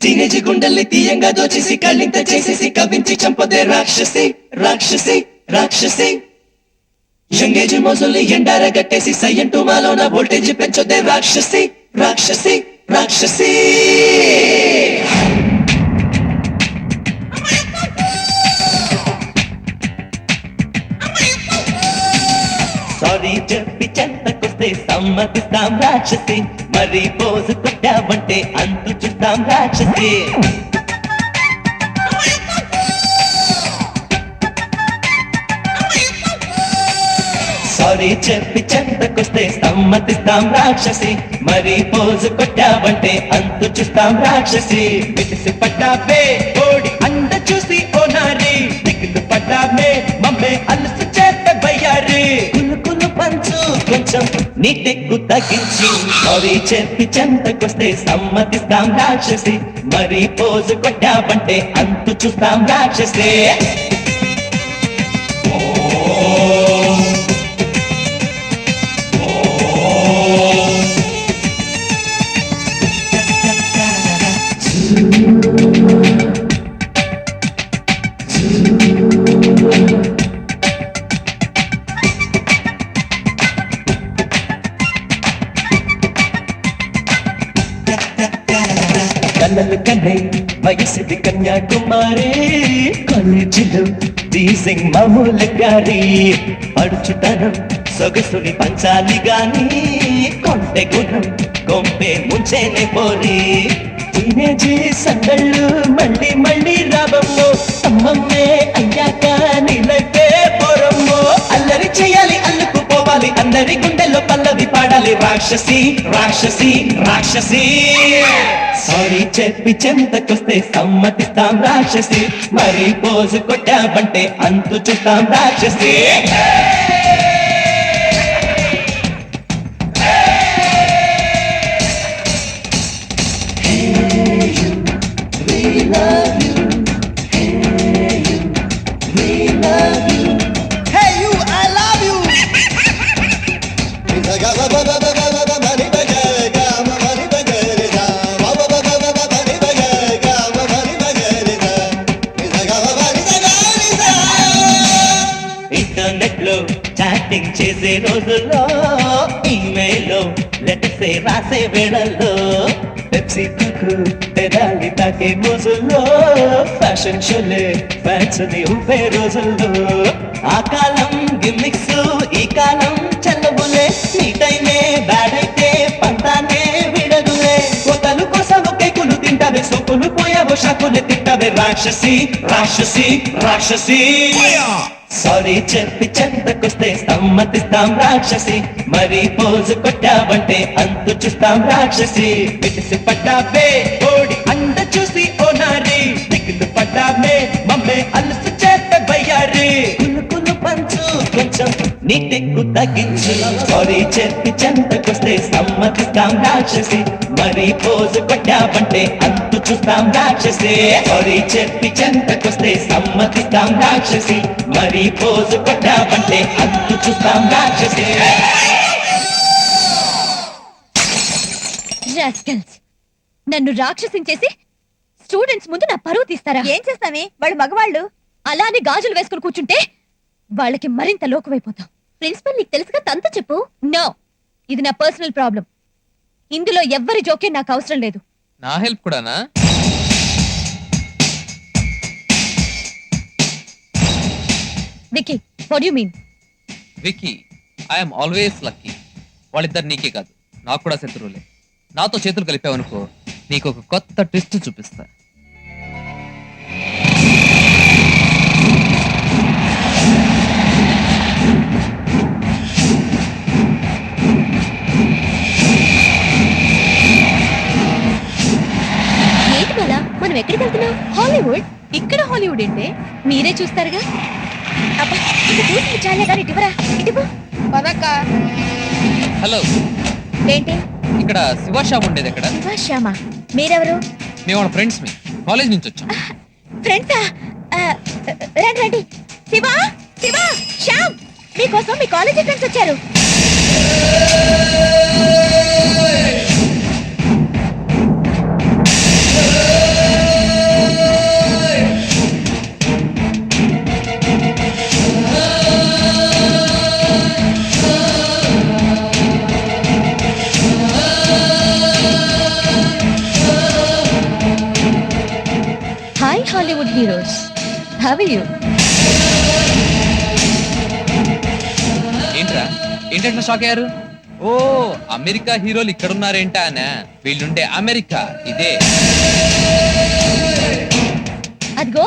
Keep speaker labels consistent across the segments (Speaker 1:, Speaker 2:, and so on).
Speaker 1: Teenage గుండెల్ని తీయంగా దోచేసి కళ్ళింత చేసేసి కవించి చంపదే రాక్షసి రాక్షసి రాక్షసి యంగేజ్ మోజుల్ని ఎండారగట్టేసి సయ్యంటూ మాలోన వోల్టేజ్ పెంచొద్దే రాక్షసి రాక్షసి రాక్షసి సారీ చెప్పి చెంతకొస్తే సమ్మతిస్తాం రాక్షసి మరి పోజు కొట్టావంటే అంతు చూస్తాం రాక్షసి సారీ చెప్పి చెంతకొస్తే సమ్మతిస్తాం రాక్షసి మరి పోజు కొట్టావంటే అంతు చూస్తాం రాక్షసి విసిసి పట్టావే ఓడి అండ చూసి ఓ నారి దిగులు పట్టావే మమ్మే అలసి చేత బయ్యారి కులు పంచు కొంచెం నీ తెగ్గు తగ్గించి సారీ చెప్పి చెంతకొస్తే సమ్మతిస్తాం రాక్షసి మరి పోజు కొట్టావంటే అంతు చూస్తాం రాక్షసి కళ్ళలు కన్నే వయసుది కన్యాకుమారి కాలేజీలో టీసింగ్ మామూలు గారి అడుచుతనం సొగసుని పంచాలి గాని కొంటె గుణం కొంపే ముంచేనే పోరి టీనేజీ సందళ్ళు మళ్ళీ మళ్ళీ రాబమ్మో అమ్మమ్మే అయ్యాక నీలకే పోరమ్మో అల్లరి చేయాలి అల్లుకు పోవాలి అందరి గుండెల్లో పల్లవి పాడాలి రాక్షసి రాక్షసి రాక్షసి సారీ చెప్పి చెంతకొస్తే సమ్మతిస్తాం రాక్షసి మరి పోజు కొట్టావంటే అంతు చూస్తాం రాక్షసి చాటింగ్ చేసే రోజుల్లో ఈమెయిల్ లో లెటర్సే రాసే వేళల్లో పెప్సీ తకు పెదాలి తాకే రోజుల్లో ఫ్యాషన్ షోలే ఫ్యాన్స్ ని ఊపే రోజుల్లో ఆ కాలం గిమ్మిక్స్ ఈ కాలం చల్లబులే నీ టైమే బ్యాడ్ అయితే పంతానే విడదులే కొత్తలు కోసం ఒకే కులు తింటావే సొప్పులు పోయావో షాకులు తింటావే రాక్షసి రాక్షసి రాక్షసి సారీ చెప్పి చెంతకొస్తే సమ్మతిస్తాం రాక్షసి మరి పోజు కొట్టావంటే అంతు చూస్తాం రాక్షసి విడిసి పట్టావే ఓడి అండ చూసి ఓ నారి దిగులు పట్టావే మమ్మే అలసి చేత బయ్యారి కులు పంచు కొంచెం నీ తెగ్గు తగ్గించు సారీ చెప్పి చెంతకొస్తే సమ్మతిస్తాం రాక్షసి మరి పోజు కొట్టావంటే అంతు చూస్తాం రాక్షసి సారీ చెప్పి చెంతకొస్తే సమ్మతిస్తాం రాక్షసి మరి పోజు కొట్టావంటే అంతు చూస్తాం రాక్షసి
Speaker 2: రాస్కల్స్ నన్ను రాక్షసించేసి స్టూడెంట్స్ ముందు నా పరువు తీస్తారా?
Speaker 3: ఏం చేస్తామే వాళ్ళు మగవాళ్ళు.
Speaker 2: అలానే గాజులు వేసుకుని కూర్చుంటే వాళ్ళకి మరింత లోకమైపోతాం.
Speaker 3: ప్రిన్సిపల్ నీకు తెలుసుగా తంత చెప్పు.
Speaker 2: నో, ఇది నా పర్సనల్ ప్రాబ్లం. ఇందులో ఎవ్వరి జోక్యం నాకు అవసరం లేదు.
Speaker 4: నా హెల్ప్ కూడానా?
Speaker 2: Vicky, what you mean?
Speaker 4: Vicky, I'm always lucky. వాళ్ళిద్దరు నీకే కాదు నాకు కూడా శత్రువులే. నాతో చేతులు కలిపావనుకో నీకు ఒక కొత్త ట్విస్ట్ చూపిస్తా.
Speaker 3: ఏంటి బాలా, మనం ఎక్కడికి వెళ్తున్నాం? హాలీవుడ్.
Speaker 2: ఇక్కడ హాలీవుడ్ ఏంటే? మీరే చూస్తారుగా.
Speaker 3: అబ్బా, ఇక చూసి చాలే కానీ ఇటువరా, ఇటువో.
Speaker 4: హలో,
Speaker 2: ఏంటి?
Speaker 4: ఇక్కడ శివ షాప్ ఉండేది ఎక్కడ?
Speaker 2: శ్యామ, మీరెవరు?
Speaker 4: మేము వాళ్ళ ఫ్రెండ్స్ మీ కాలేజ్ నుంచి వచ్చాం.
Speaker 2: ఫ్రెండ్సా? రండి రండి. శివ, శివ, శ్యామ్, మీకోసం మీ కాలేజీ ఫ్రెండ్స్ వచ్చారు. heroes. How are you?
Speaker 4: ఏంట్రా ఏంటంటే షాక్ అయ్యారు? ఓ అమెరికా హీరోలు ఇక్కడ ఉన్నారేంటా అనా? వీళ్ళుండే అమెరికా ఇదే.
Speaker 2: అదిగో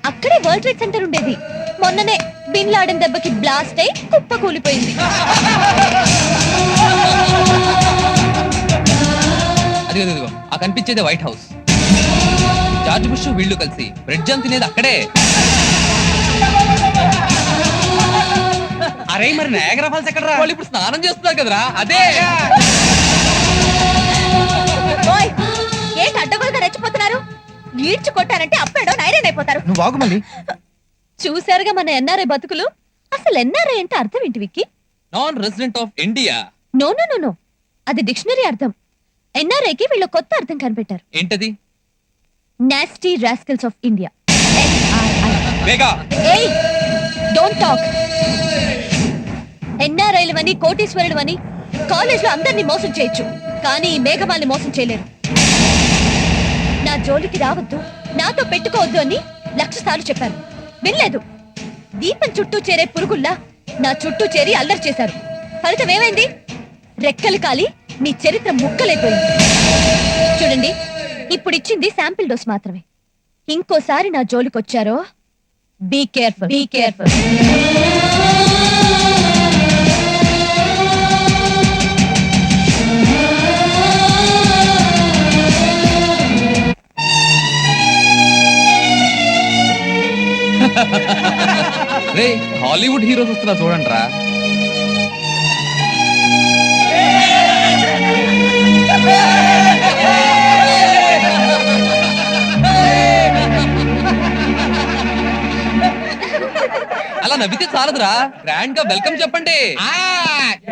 Speaker 2: అక్కడే వరల్డ్ ట్రేడ్ సెంటర్ ఉండేది. మొన్ననే బిన్ లాడెన్ దెబ్బకి బ్లాస్ట్ అయి కుప్ప కూలిపోయింది.
Speaker 4: అదిగో ఆ కనిపించేది వైట్ హౌస్. జార్జ్ బుష్ వీళ్ళు కలిసి బ్రెడ్ జామ్ తినేది అక్కడే.
Speaker 1: అరే మరి నయాగరా ఫాల్స్ ఎక్కడ?
Speaker 4: వాళ్ళు ఇప్పుడు స్నానం చేస్తున్నారు కదరా అదే.
Speaker 2: ఓయ్ ఏంటి అడ్డగోలుగా రెచ్చిపోతున్నారు? ఈడ్చి కొట్టారంటే అప్పేడో నైరేన్ అయిపోతారు.
Speaker 4: నువ్వు వాగు మళ్ళీ.
Speaker 2: చూసారుగా మన ఎన్ఆర్ఐ బతుకులు. అసలు ఎన్ఆర్ఐ అంటే అర్థం ఏంటి Vicky?
Speaker 4: Non resident of India.
Speaker 2: No no no no, అది డిక్షనరీ అర్థం. ఎన్ఆర్ఐకి వీళ్ళు కొత్త అర్థం కనిపెట్టారు.
Speaker 4: ఏంటది?
Speaker 2: Nasty rascals of India. ఏయ్ డోంట్ టాక్. ఎన్ఆర్ఐలవని కోటీశ్వరులవని కాలేజ్లో అందరినీ మోసం చేయొచ్చు, కానీ ఈ మేఘమాల్ని మోసం చేయలేరు. నా జోలికి రావద్దు, నాతో పెట్టుకోవద్దు అని 1,00,000 సార్లు చెప్పాను, వినలేదు. దీపం చుట్టూ చేరే పురుగుల్లా నా చుట్టూ చేరి అల్లరి చేశారు. ఫలితం ఏమైంది? రెక్కలు కాలి మీ చరిత్ర ముక్కలైపోయింది. చూడండి, ఇప్పుడు ఇచ్చింది శాంపిల్ డోస్ మాత్రమే. ఇంకోసారి నా జోలికొచ్చారో బీ కేర్ఫుల్, బీ కేర్ఫుల్.
Speaker 4: రే హాలీవుడ్ హీరోస్ వస్తున్నా చూడండి రా. అలా నవ్వితే చాలదురా, గ్రాండ్ గా వెల్కమ్ చెప్పండి.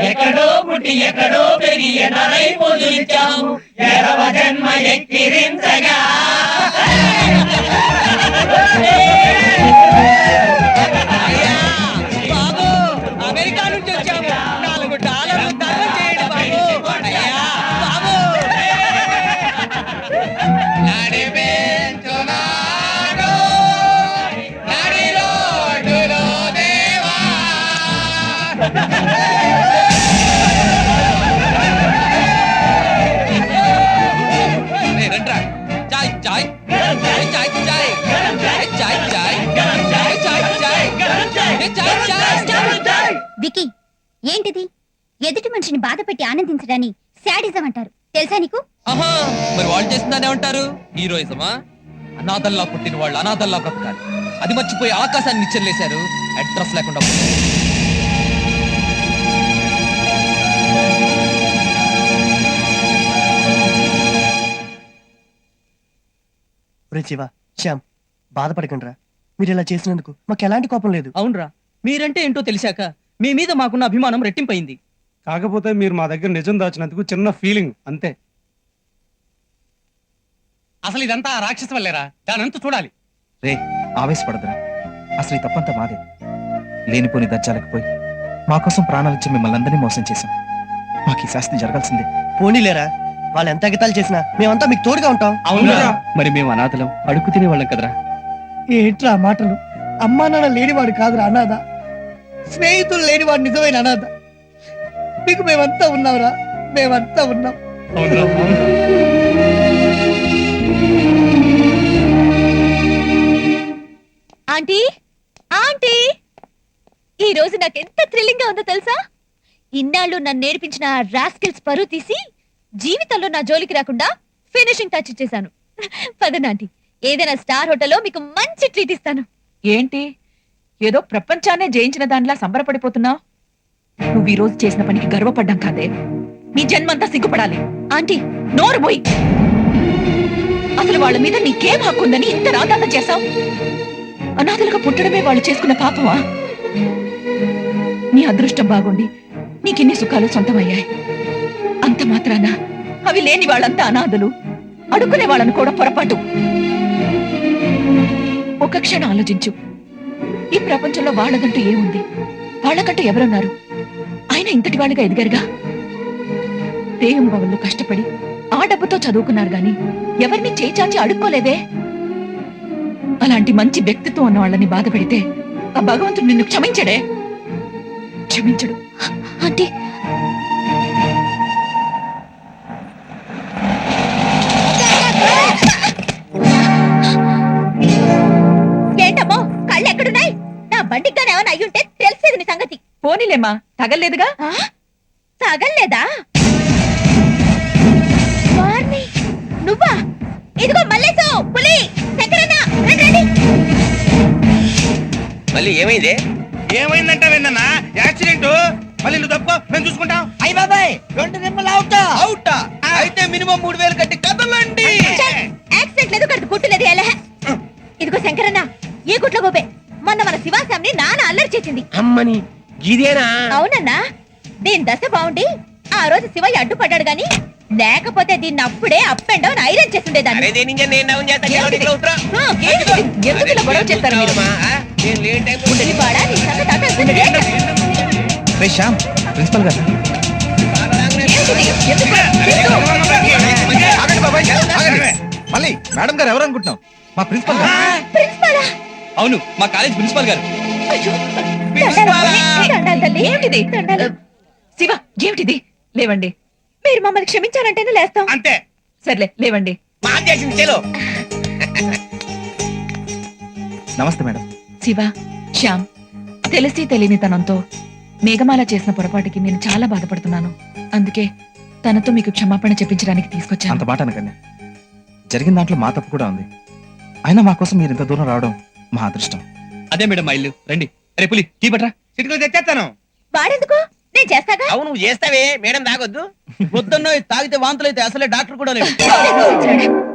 Speaker 1: ఎక్కడో పుట్టి ఎక్కడో పెరిగి ఎనరై పొందులిచ్చాము ఎరవ జన్మ ఎక్కిరించగా. బాబు అమెరికా నుంచి వచ్చాము, $4 ధర్మం చేయండి బాబు. అయ్యా బాబు
Speaker 3: వికీ, ఏంటిది? ఎదుటి మనిషిని బాధ పెట్టి ఆనందించడాన్ని శాడిజం అంటారు, తెలుసా నీకు?
Speaker 4: ఆహా, మరి వాళ్ళు చేసిందానే ఉంటారు హీరోయిజమా? అనాథల్లా పుట్టిన వాళ్ళు అనాథల్లా బ్రతకాలి, అది మర్చిపోయి ఆకాశాన్ని నిచ్చెల్లేశారు, అడ్రస్ లేకుండా పోయారు.
Speaker 5: శివ, శ్యామ్, బాధపడకండిరా. మీరు ఇలా చేసినందుకు మాకు ఎలాంటి కోపం లేదు.
Speaker 1: అవునరా, మీరంటే ఏంటో తెలిసాక మీ మీద మాకున్న అభిమానం రెట్టింపైంది.
Speaker 6: కాకపోతే మీరు మా దగ్గర నిజం దాచినందుకు చిన్న ఫీలింగ్ అంతే.
Speaker 1: అసలు ఇదంతా ఆ రాక్షస వల్లేరా, దానంతా చూడాలి.
Speaker 7: రే ఆవేశపడదురా, అసలు ఈ తప్పంతా మాదే. లేనిపోని దర్జాలకు పోయి మా కోసం ప్రాణాలిచ్చి మిమ్మల్ని అందరినీ మోసం చేశాం. మాకు ఈ శాస్తి జరగాల్సిందే.
Speaker 5: పోనీలేరా, వాళ్ళు ఎంత అగితాలు చేసినా మేమంతా మీకు తోడుగా ఉంటాం.
Speaker 1: అవునరా,
Speaker 7: మరి మేము అనాథలం, అడుగు తినే వాళ్ళం కదరా.
Speaker 5: ఏంట్రా మాటలు? అమ్మా నాన్న లేనివాడు కాదురా అనాథ, స్నేహితులు లేనివాడు నిజమైన అనాథ. మీకు మేమంతా ఉన్నావురా, మేమంతా ఉన్నాం.
Speaker 2: ఆంటీ, ఆంటీ, ఈ రోజు నాకెంత థ్రిల్లింగ్ గా ఉందో తెలుసా? ఇన్నాళ్ళు నన్ను నేర్పించిన రాస్కిల్స్ పరువు తీసి జీవితంలో నా జోలికి రాకుండా ఫినిషింగ్ టచ్ ఇచ్చేశాను. పదనాంటీ, ఏదైనా స్టార్ హోటల్లో మీకు మంచి ట్రీట్ ఇస్తాను.
Speaker 8: ఏంటి ఏదో ప్రపంచాన్నే జయించిన దానిలా సంబరపడిపోతున్నావు? నువ్వు ఈ రోజు చేసిన పనికి గర్వపడ్డాం కాదే, నీ జన్మంతా సిగ్గుపడాలి.
Speaker 2: ఆంటీ,
Speaker 8: నోరు పోయి. అసలు వాళ్ళ మీద నీకేం హక్కుందని ఇంత రాదాంతం చేశావు? అనాథలుగా పుట్టడమే వాళ్ళు చేసుకున్న పాపమా? నీ అదృష్టం బాగుండి నీకిన్ని సుఖాలు సొంతమయ్యాయి. అంత మాత్రాన అవి లేని వాళ్ళంతా అనాథలు, అడుక్కునే వాళ్ళను కూడా పొరపాటు. ఒక క్షణం ఆలోచించు. ఈ ప్రపంచంలో వాళ్ళదంటూ ఏముంది? వాళ్ళకంటూ ఎవరున్నారు? ఆయన ఇంతటి వాళ్ళుగా ఎదిగారుగా. దేహం భవన్లో కష్టపడి ఆ డబ్బుతో చదువుకున్నారు గాని ఎవరిని చేచాచి అడుక్కోలేదే. అలాంటి మంచి వ్యక్తిత్వం ఉన్న వాళ్ళని బాధ పెడితే ఆ భగవంతుడు నిన్ను క్షమించడే, క్షమించడు.
Speaker 2: ఆంటీ
Speaker 3: ఏంటమ్మో కళ్ళు ఎక్కడున్నాయి? నా బండికి గాని ఏమైనా అయ్యుంటే తెలిసేది నీ సంగతి.
Speaker 8: పోనీలేమ్మా, తగల్లేదుగా.
Speaker 3: ఆ? తగల్లేదా? వార్ని, నువ్వా? ఇదిగో మల్లేశు, పులి, శంకరన్న, రండి, రండి.
Speaker 1: మళ్ళీ ఏమైంది?
Speaker 7: ఏమైందంటావేందన్నా? యాక్సిడెంట్. మళ్ళీ నువ్వు తప్పుకో, మేము చూసుకుంటాం.
Speaker 5: అయ్య బాబాయ్ 2 నిమ్మలు అవుటా
Speaker 1: అయితే మినిమం 3000 కట్టి కదలండి.
Speaker 3: యాక్సిడెంట్ లేదు, కడుపు గుట్టు లేదు. ఎలా? ఇదిగో శంకరన్న, ఏ గుట్ల గోపే మొన్న మన శివాశాంని నాన్న అల్లరి చేసింది.
Speaker 1: అమ్మని గిదేనా?
Speaker 3: అవునన్నా, దీని దశ బాగుండి ఆ రోజు శివయ్య అడ్డుపడ్డాడు గాని లేకపోతే దీన్ని అప్పుడే అప్ అండ్ డౌన్ ఐరన్ చేస్తుండేదాన్ని.
Speaker 1: అరే దేనింగా నేను డౌన్ చేస్తా. కిలోమీటర్ల ఉత్తరం.
Speaker 8: ఎందుకు ఇలా గొడవ చేస్తారు మీరు?
Speaker 1: నేను లేట్ టైం
Speaker 3: ఈ వాడా నీ సంగతి అసలు
Speaker 7: రే శ్యామ్, ప్రిన్సిపల్ గారు. ఆగండి బాబాయ్, ఆగండి. మళ్ళీ మేడం గారు ఎవరు అనుకుంటున్నావు? మా ప్రిన్సిపల్ గారు.
Speaker 3: ప్రిన్సిపాలా?
Speaker 4: అవును, మా కాలేజ్ ప్రిన్సిపాల్ గారు.
Speaker 3: దండాలు తల్లి.
Speaker 8: ఏమిటిది?
Speaker 3: దండాలు.
Speaker 8: శివ, ఏమిటిది? లేవండి.
Speaker 3: మీరు మమ్మల్ని క్షమించారంటేనే లేస్తాం.
Speaker 1: అంతే.
Speaker 8: సర్లే, లేవండి.
Speaker 1: మా చేసింది చెలో.
Speaker 7: నమస్తే మేడం.
Speaker 8: శివ, శ్యామ్, తెలిసి తెలియని తనంతో మేఘమాల చేసిన పొరపాటుకి నేను చాలా బాధపడుతున్నాను. అందుకే తనతో మీకు క్షమాపణ చెప్పించడానికి
Speaker 7: అంత
Speaker 8: తీసుకొచ్చాను.
Speaker 7: మాట అనకండి. జరిగిన దాంట్లో మా తప్పు కూడా ఉంది. అయినా మా కోసం మీరు ఇంత దూరం రావడం మా అదృష్టం.
Speaker 4: అదే మేడం మా ఇల్లు. రండి. అరే పులి, టీ పట్రా.
Speaker 1: చిటికలు తెచ్చేస్తాను.
Speaker 3: వాడెందుకు? నేను చేస్తాగా.
Speaker 1: అవును నువ్వు చేస్తావే, మేడం తాగొద్దు. పొద్దున్న తాగితే వాంతులు అయితే అసలే డాక్టర్ కూడా లేవు.